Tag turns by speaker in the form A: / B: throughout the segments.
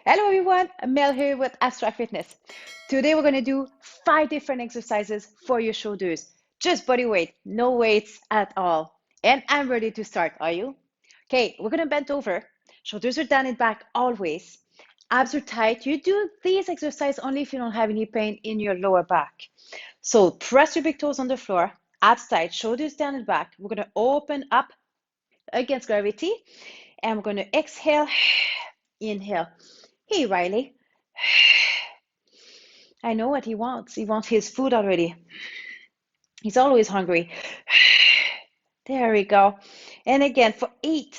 A: Hello everyone, Mel here with Abstract Fitness. Today we're going to do 5 different exercises for your shoulders. Just body weight, no weights at all. And I'm ready to start, are you? Okay, we're going to bend over. Shoulders are down and back always. Abs are tight. You do these exercises only if you don't have any pain in your lower back. So press your big toes on the floor, abs tight, shoulders down and back. We're going to open up against gravity. And we're going to exhale, inhale. Hey, Riley. I know what he wants. He wants his food already. He's always hungry. There we go. And again for 8,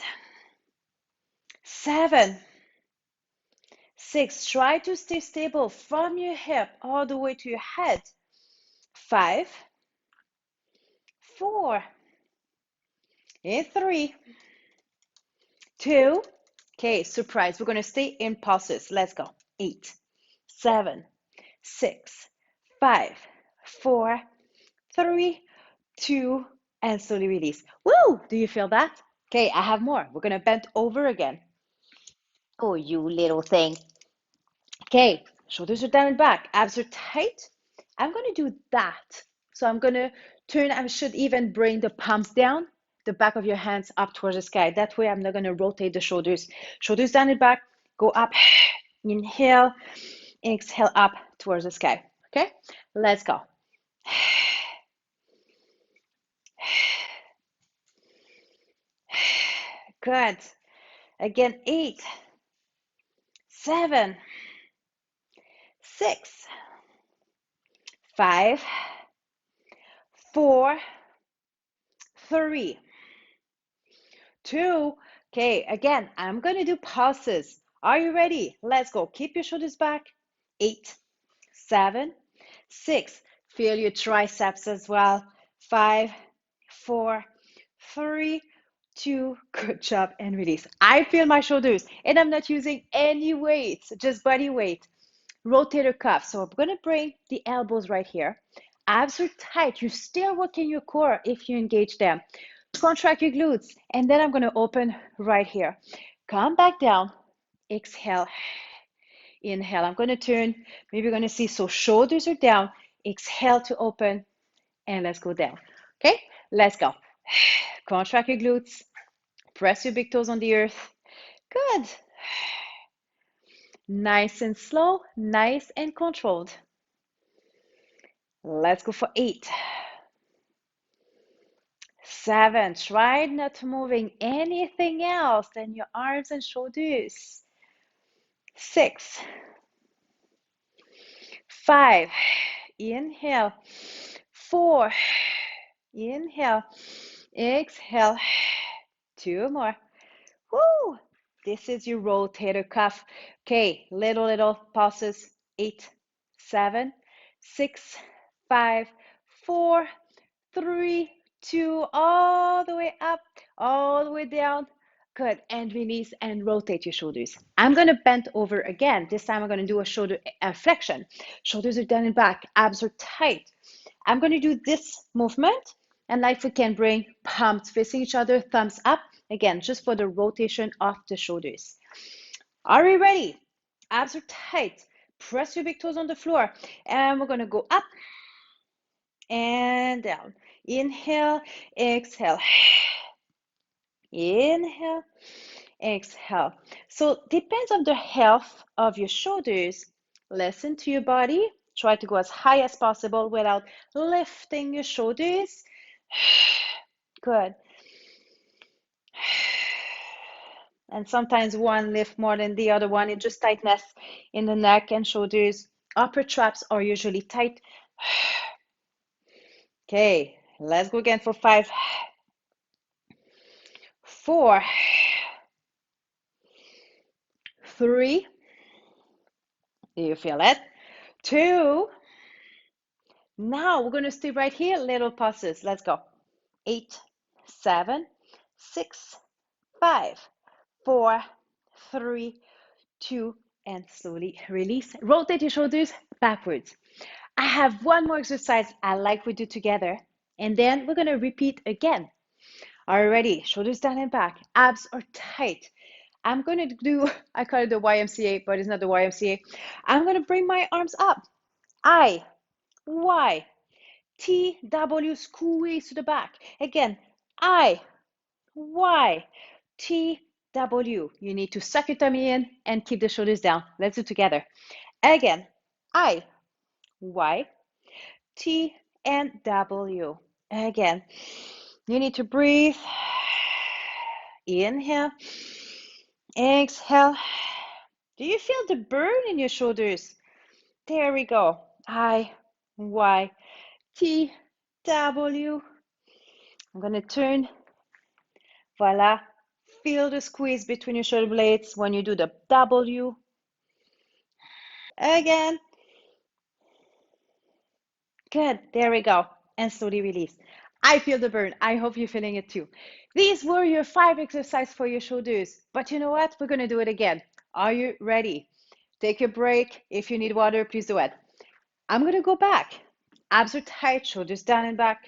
A: 7, 6. Try to stay stable from your hip all the way to your head. 5, 4, and 3, 2. Okay, surprise. We're going to stay in pulses. Let's go. 8, 7, 6, 5, 4, 3, 2, and slowly release. Woo! Do you feel that? Okay, I have more. We're going to bend over again. Oh, you little thing. Okay, shoulders are down and back. Abs are tight. I'm going to do that. So I'm going to turn. I should even bring the palms down, the back of your hands up towards the sky. That way I'm not going to rotate the shoulders. Shoulders down and back. Go up. Inhale. Exhale up towards the sky. Okay, let's go. Good. Again, 8, 7, 6, 5, 4, 3, 2. Okay, again, I'm going to do pulses. Are you ready? Let's go. Keep your shoulders back. 8, 7, 6. Feel your triceps as well. 5, 4, 3, 2. Good job, and release. I feel my shoulders, and I'm not using any weights, just body weight. Rotator cuff. So I'm going to bring the elbows right here. Abs are tight. You're still working your core if you engage them. Contract your glutes. And then I'm going to open right here. Come back down. Exhale. Inhale. I'm going to turn. Maybe you're going to see. So shoulders are down. Exhale to open. And let's go down. Okay? Let's go. Contract your glutes. Press your big toes on the earth. Good. Nice and slow. Nice and controlled. Let's go for 8, 7. Try not moving anything else than your arms and shoulders. 6, 5. Inhale. 4. Inhale. Exhale. 2 more. Woo! This is your rotator cuff. Okay, little pulses. 8, 7, 6, 5, 4, 3, 2, all the way up, all the way down. Good, and release and rotate your shoulders. I'm going to bend over again. This time I'm going to do a shoulder flexion. Shoulders are down and back, abs are tight. I'm going to do this movement, and like we can bring palms facing each other, thumbs up. Again, just for the rotation of the shoulders. Are we ready? Abs are tight. Press your big toes on the floor, and we're going to go up and down. Inhale, exhale. Inhale, exhale. So depends on the health of your shoulders. Listen to your body. Try to go as high as possible without lifting your shoulders. Good. And sometimes one lift more than the other one. It's just tightness in the neck and shoulders. Upper traps are usually tight. Okay, let's go again for 5, 4, 3. Do you feel it? 2. Now we're going to stay right here. Little pulses. Let's go. 8, 7, 6, 5, 4, 3, 2, and slowly release. Rotate your shoulders backwards. I have one more exercise I like we do together, and then we're going to repeat again. Are you ready? Shoulders down and back. Abs are tight. I'm going to do, I call it the YMCA, but it's not the YMCA. I'm going to bring my arms up. I, Y, T, W, squeeze to the back. Again, I, Y, T, W. You need to suck your tummy in and keep the shoulders down. Let's do it together. Again, I, Y, T, and W. Again, you need to breathe. Inhale, exhale. Do you feel the burn in your shoulders? There we go. I, Y, T, W. I'm going to turn. Voila. Feel the squeeze between your shoulder blades when you do the W. Again. Good. There we go. And slowly release. I feel the burn. I hope you're feeling it too. These were your 5 exercises for your shoulders. But you know what? We're going to do it again. Are you ready? Take a break. If you need water, please do it. I'm going to go back. Abs are tight, shoulders down and back.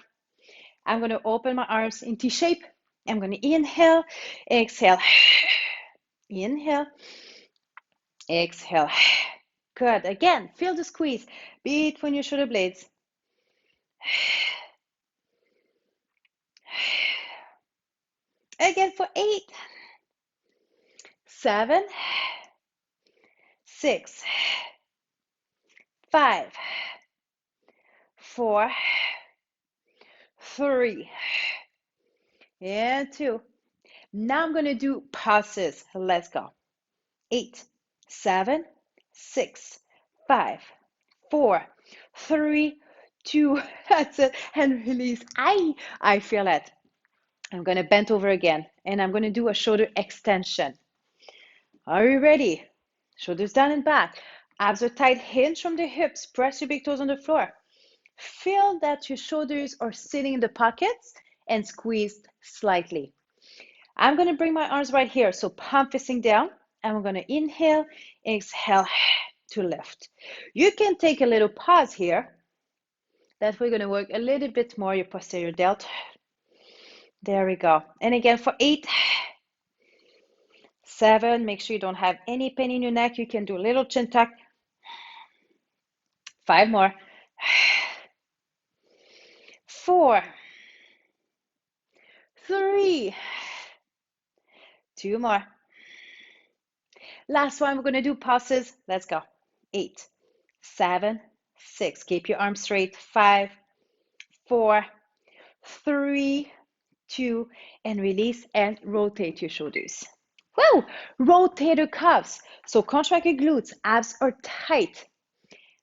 A: I'm going to open my arms in T shape. I'm going to inhale, exhale, inhale, exhale. Good. Again, feel the squeeze between your shoulder blades. Again for 8, 7, 6, 5, 4, 3, and 2. Now I'm going to do pulses. Let's go. 8, 7, 6, 5, 4, 3, 2. That's it. And release. I feel it. I'm going to bend over again, and I'm going to do a shoulder extension. Are you ready? Shoulders down and back. Abs are tight, hinge from the hips. Press your big toes on the floor. Feel that your shoulders are sitting in the pockets and squeezed slightly. I'm going to bring my arms right here. So palm facing down. And I'm going to inhale, exhale to lift. You can take a little pause here. That we're going to work a little bit more your posterior delt. There we go. And again for 8, 7, make sure you don't have any pain in your neck. You can do a little chin tuck. 5 more. 4, 3, 2 more. Last one, we're going to do pulses. Let's go. 8, 7, 6. Keep your arms straight. 5, 4, 3, 2, and release and rotate your shoulders. Woo! Rotator cuffs. So contract your glutes. Abs are tight.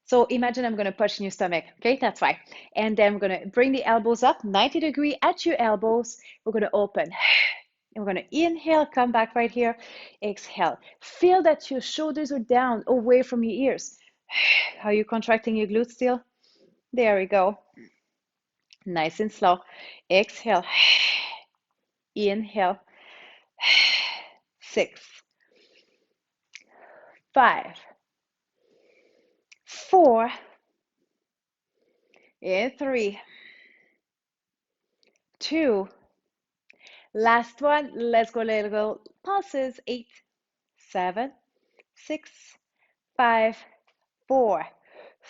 A: So imagine I'm going to push in your stomach. Okay, that's fine. And then we're going to bring the elbows up 90 degrees at your elbows. We're going to open. And we're going to inhale, come back right here. Exhale. Feel that your shoulders are down, away from your ears. Are you contracting your glutes still? There we go. Nice and slow. Exhale. Inhale. 6, 5, 4, and 3, 2. Last one. Let's go little pulses. 8, 7, 6, 5, 4,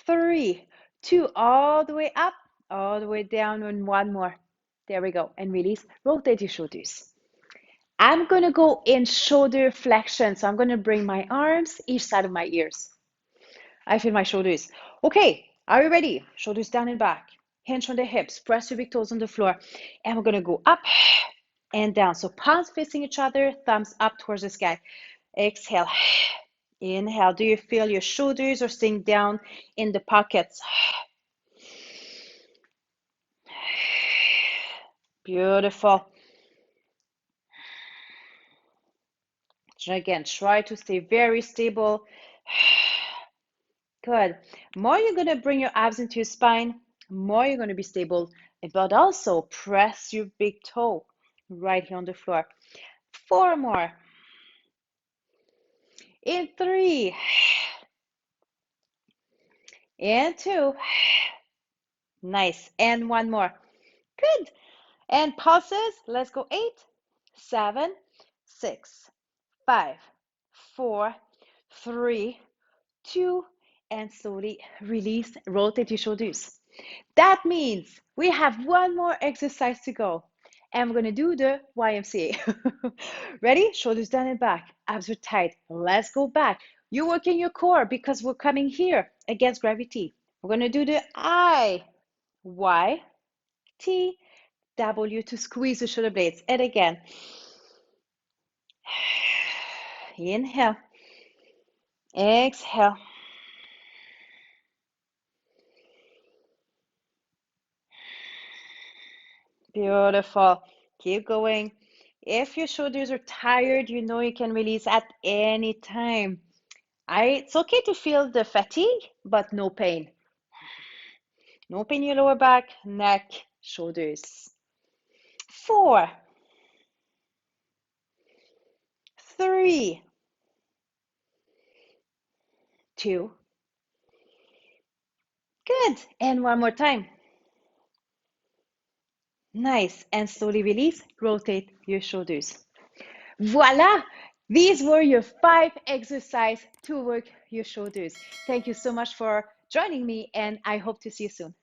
A: 3, 2. All the way up, all the way down, and one more. There we go. And release. Rotate your shoulders. I'm going to go in shoulder flexion. So I'm going to bring my arms each side of my ears. I feel my shoulders. Okay, are you ready? Shoulders down and back. Hinge on the hips. Press your big toes on the floor. And we're going to go up and down. So palms facing each other, thumbs up towards the sky. Exhale. Inhale. Do you feel your shoulders are staying down in the pockets? Beautiful. Again, try to stay very stable. Good. More you're going to bring your abs into your spine, more you're going to be stable, but also press your big toe right here on the floor. 4 more. In 3. And 2. Nice. And 1 more. Good. And pulses. Let's go. 8, 7, 6, 5, 4, 3, 2, and slowly release, rotate your shoulders. That means we have one more exercise to go. And we're going to do the YMCA. Ready? Shoulders down and back. Abs are tight. Let's go back. You're working your core because we're coming here against gravity. We're going to do the I, Y, T, W to squeeze the shoulder blades. And again. Inhale. Exhale. Beautiful. Keep going. If your shoulders are tired, you know you can release at any time. It's okay to feel the fatigue, but no pain. No pain in your lower back, neck, shoulders. 4, 3, 2. Good. And one more time. Nice. And slowly release. Rotate your shoulders. Voila! These were your 5 exercises to work your shoulders. Thank you so much for joining me, and I hope to see you soon.